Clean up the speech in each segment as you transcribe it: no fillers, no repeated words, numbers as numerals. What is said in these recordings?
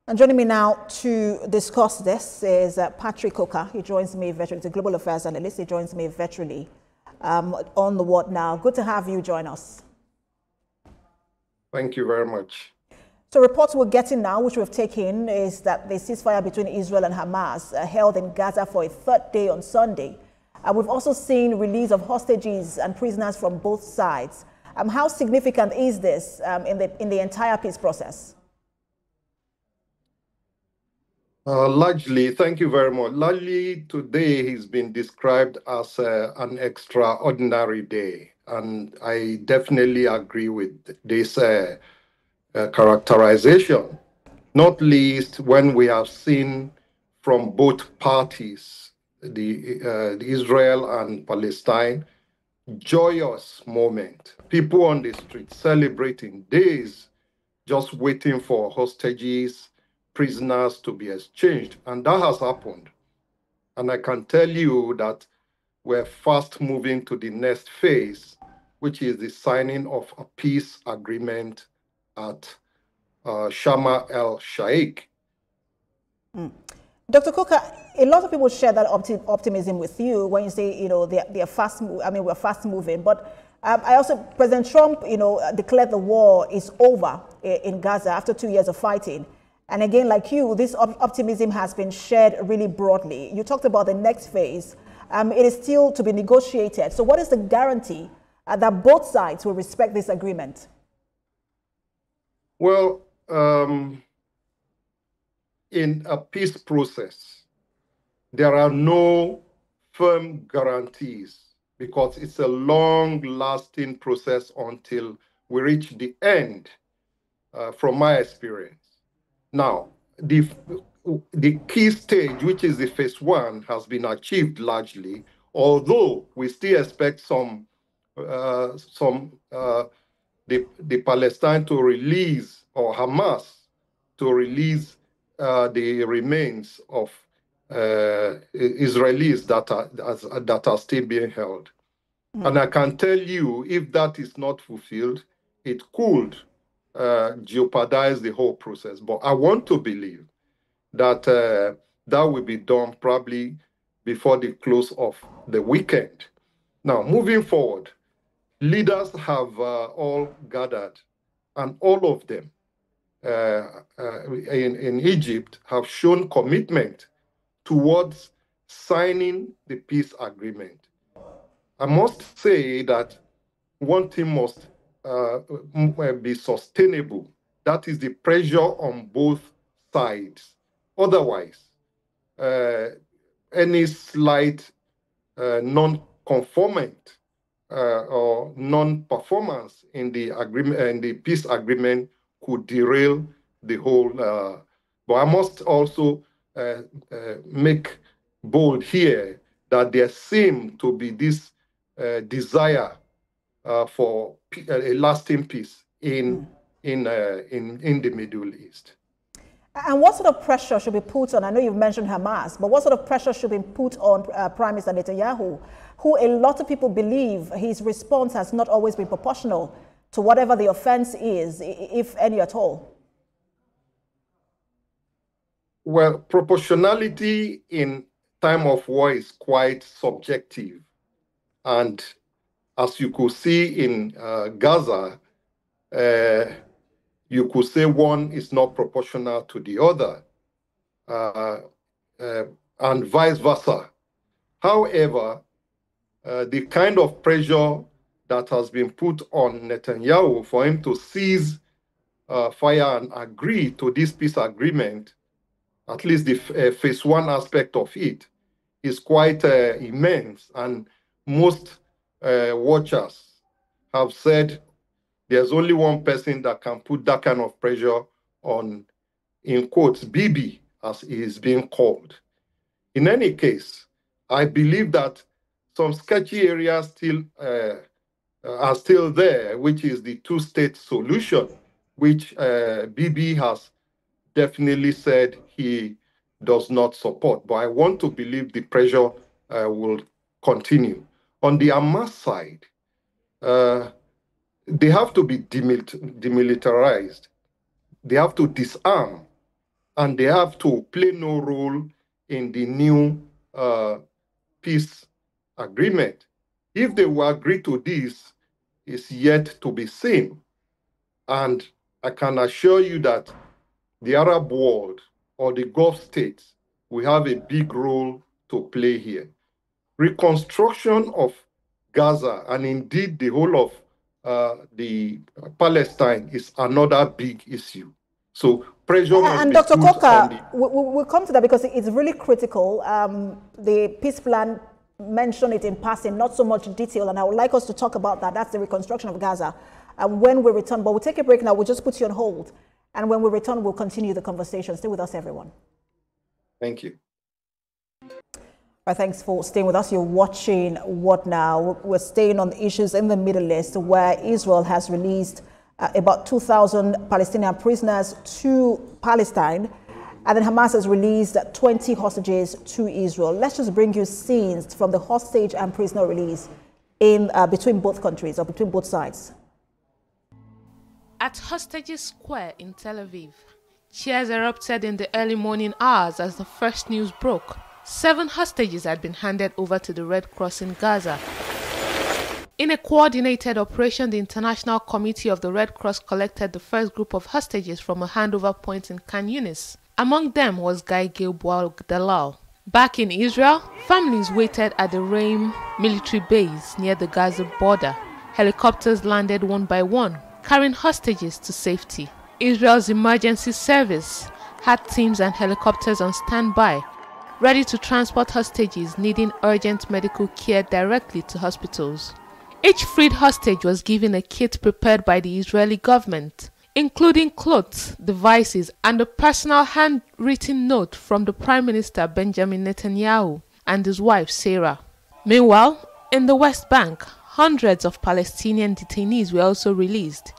And joining me now to discuss this is Patrick Coker. He joins me virtually. He's a global affairs analyst. He joins me virtually on the What Now. Good to have you join us. Thank you very much. So reports we're getting now, which we've taken, is that the ceasefire between Israel and Hamas held in Gaza for a third day on Sunday. We've also seen release of hostages and prisoners from both sides. How significant is this in the entire peace process? Largely, thank you very much. Largely today has been described as an extraordinary day, and I definitely agree with this characterization, not least when we have seen from both parties, the Israel and Palestine, joyous moment. People on the street celebrating days, just waiting for hostages, prisoners to be exchanged. And that has happened. And I can tell you that we're fast moving to the next phase, which is the signing of a peace agreement at Sharm el-Sheikh. Dr. Coker, a lot of people share that optimism with you when you say, they're fast. We're fast moving. But President Trump, declared the war is over in Gaza after 2 years of fighting. And again, like you, this optimism has been shared really broadly. You talked about the next phase. It is still to be negotiated. So what is the guarantee that both sides will respect this agreement? Well, in a peace process, there are no firm guarantees because it's a long-lasting process until we reach the end, from my experience. Now, the key stage, which is the phase one, has been achieved largely, although we still expect the Palestine to release, or Hamas to release the remains of Israelis that are still being held. And I can tell you, if that is not fulfilled, it could jeopardize the whole process. But I want to believe that that will be done probably before the close of the weekend. Now, moving forward, leaders have all gathered, and all of them in Egypt have shown commitment towards signing the peace agreement. I must say that one thing must be sustainable. That is the pressure on both sides. Otherwise, any slight non-conformance or non-performance in the agreement, in the peace agreement, could derail the whole. But I must also make bold here that there seems to be this desire for a lasting peace in the Middle East. And what sort of pressure should be put on, I know you've mentioned Hamas, but what sort of pressure should be put on Prime Minister Netanyahu, who a lot of people believe his response has not always been proportional to whatever the offense is, if any at all? Well, proportionality in time of war is quite subjective. And as you could see in Gaza, you could say one is not proportional to the other, and vice versa. However, the kind of pressure that has been put on Netanyahu for him to cease fire and agree to this peace agreement, at least the phase one aspect of it, is quite immense. And most watchers have said there's only one person that can put that kind of pressure on, in quotes, Bibi, as he is being called. In any case, I believe that some sketchy areas still are still there, which is the two-state solution, which Bibi has definitely said he does not support. But I want to believe the pressure will continue. On the Hamas side, they have to be demilitarized. They have to disarm. and they have to play no role in the new peace agreement. If they will agree to this, is yet to be seen. And I can assure you that the Arab world or the Gulf states will have a big role to play here. Reconstruction of Gaza and indeed the whole of the Palestine is another big issue. So pressure must and be Dr. put Coker, on the... we'll come to that because it's really critical. The peace plan mentioned it in passing, not so much detail, and I would like us to talk about that. That's the reconstruction of Gaza. And when we return, but we'll take a break now. We'll just put you on hold. And when we return, we'll continue the conversation. Stay with us, everyone. Thank you. Thanks for staying with us. You're watching What Now? We're staying on the issues in the Middle East, where Israel has released about 2,000 Palestinian prisoners to Palestine, and then Hamas has released 20 hostages to Israel. Let's just bring you scenes from the hostage and prisoner release in between both countries, or between both sides. At Hostages Square in Tel Aviv, cheers erupted in the early morning hours as the first news broke. 7 hostages had been handed over to the Red Cross in Gaza. In a coordinated operation, the International Committee of the Red Cross collected the first group of hostages from a handover point in Khan Yunis. Among them was Guy Gilboa Dalal. Back in Israel, families waited at the Reim military base near the Gaza border. Helicopters landed one by one, carrying hostages to safety. Israel's emergency service had teams and helicopters on standby, ready to transport hostages needing urgent medical care directly to hospitals. Each freed hostage was given a kit prepared by the Israeli government, including clothes, devices, and a personal handwritten note from the Prime Minister Benjamin Netanyahu and his wife Sarah. Meanwhile, in the West Bank, hundreds of Palestinian detainees were also released.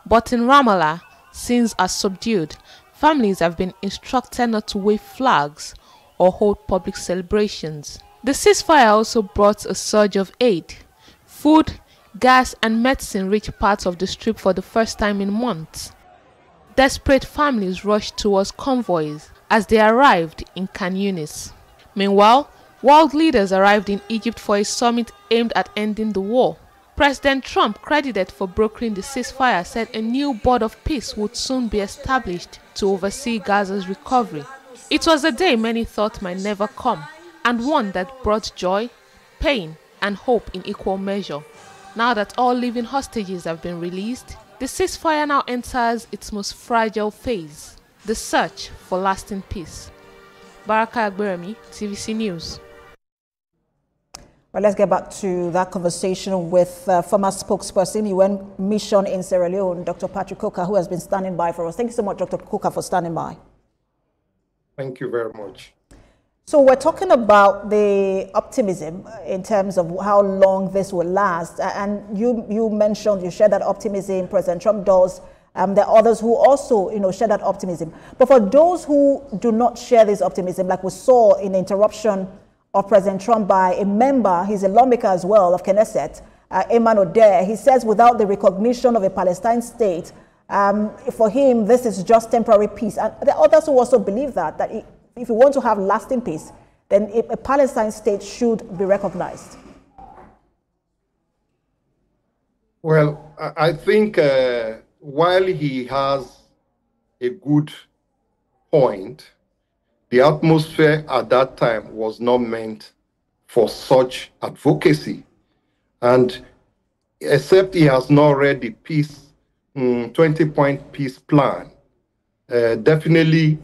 But in Ramallah, scenes are subdued. Families have been instructed not to wave flags or hold public celebrations. The ceasefire also brought a surge of aid. Food, gas and medicine reached parts of the Strip for the first time in months. Desperate families rushed towards convoys as they arrived in Khan Yunis. Meanwhile, world leaders arrived in Egypt for a summit aimed at ending the war. President Trump, credited for brokering the ceasefire, said a new board of peace would soon be established to oversee Gaza's recovery. It was a day many thought might never come, and one that brought joy, pain, and hope in equal measure. Now that all living hostages have been released, the ceasefire now enters its most fragile phase, the search for lasting peace. Baraka Agberemi, TVC News. Well, let's get back to that conversation with former spokesperson, UN Mission in Sierra Leone, Dr. Patrick Coker, who has been standing by for us. Thank you so much, Dr. Coker, for standing by. Thank you very much. So we're talking about the optimism in terms of how long this will last. And you mentioned, you shared that optimism, President Trump does. There are others who also, share that optimism. But for those who do not share this optimism, like we saw in the interruption of President Trump by a member, he's a lawmaker as well, of Knesset, Ayman Odeh, he says without the recognition of a Palestine state, for him, this is just temporary peace. And there are others who also believe that if you want to have lasting peace, then a Palestine state should be recognized. Well, I think while he has a good point, the atmosphere at that time was not meant for such advocacy. And except he has not read the peace, 20-point peace plan, definitely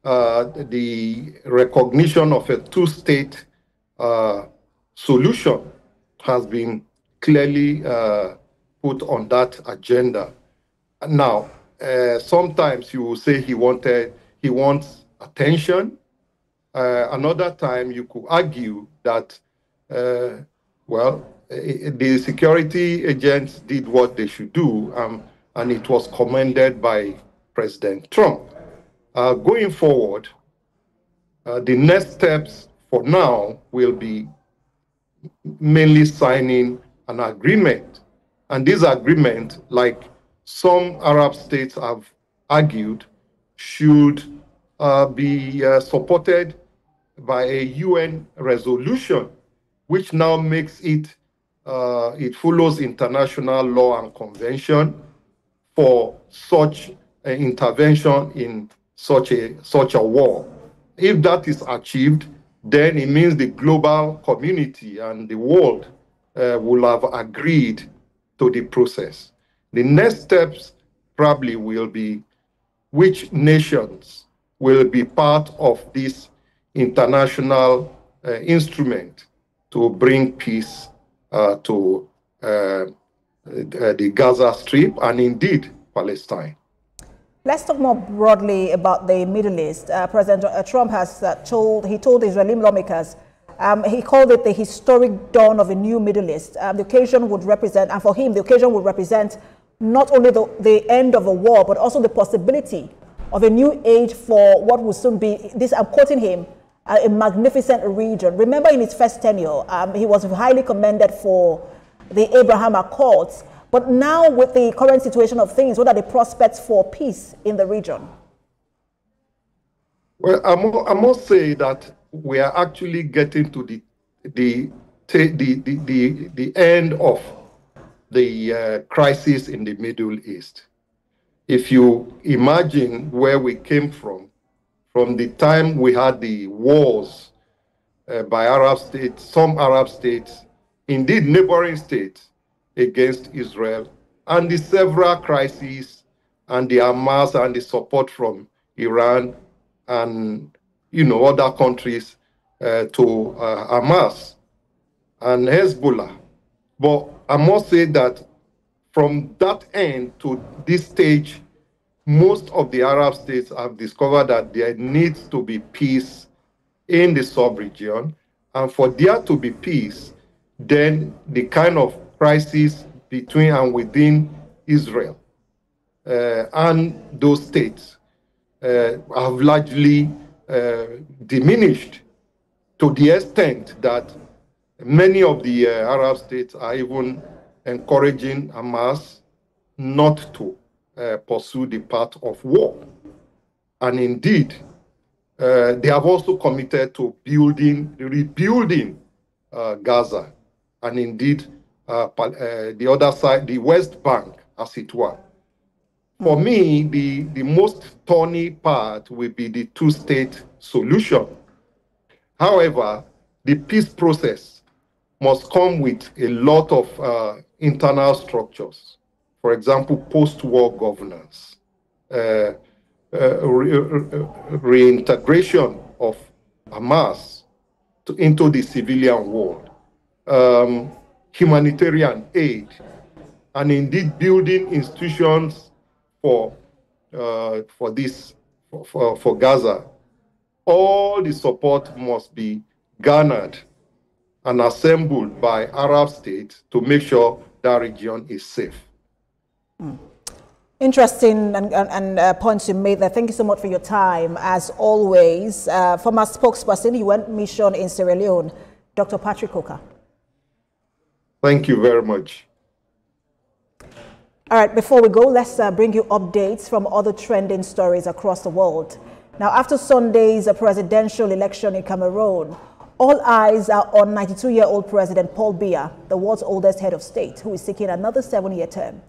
the recognition of a two-state solution has been clearly put on that agenda. Now, sometimes you will say he wants attention. Another time you could argue that, the security agents did what they should do, and it was commended by President Trump. Going forward, the next steps for now will be mainly signing an agreement. And this agreement, like some Arab states have argued, should be supported by a UN resolution, which now makes it, it follows international law and convention for such an intervention in such a war. If that is achieved, then it means the global community and the world will have agreed to the process. The next steps probably will be which nations will be part of this international instrument to bring peace to the Gaza Strip and indeed Palestine. Let's talk more broadly about the Middle East. President Trump has told Israeli lawmakers, he called it the historic dawn of a new Middle East. The occasion would represent, and for him, the occasion would represent not only the end of a war, but also the possibility of a new age for what will soon be, this, I'm quoting him, a magnificent region. Remember, in his first tenure, he was highly commended for the Abraham Accords. But now, with the current situation of things, what are the prospects for peace in the region? Well, I must say that we are actually getting to the end of the crisis in the Middle East. If you imagine where we came from the time we had the wars by Arab states, some Arab states, indeed neighboring states, against Israel, and the several crises and the Hamas and the support from Iran and other countries to Hamas and Hezbollah. But I must say that from that end to this stage, most of the Arab states have discovered that there needs to be peace in the sub-region, and for there to be peace, then the kind of crisis between and within Israel and those states have largely diminished to the extent that many of the Arab states are even encouraging Hamas not to pursue the path of war. And indeed, they have also committed to rebuilding Gaza, and indeed the other side, the West Bank, as it were. For me, the most thorny part will be the two-state solution. However, the peace process must come with a lot of internal structures. For example, post-war governance, reintegration of Hamas into the civilian world, humanitarian aid, and indeed building institutions for Gaza. All the support must be garnered and assembled by Arab states to make sure that region is safe. Interesting and points you made there. Thank you so much for your time. As always, former spokesperson, UN Mission in Sierra Leone, Dr. Patrick Coker. Thank you very much. All right, before we go, let's bring you updates from other trending stories across the world. Now, after Sunday's presidential election in Cameroon, all eyes are on 92-year-old President Paul Biya, the world's oldest head of state, who is seeking another 7-year term.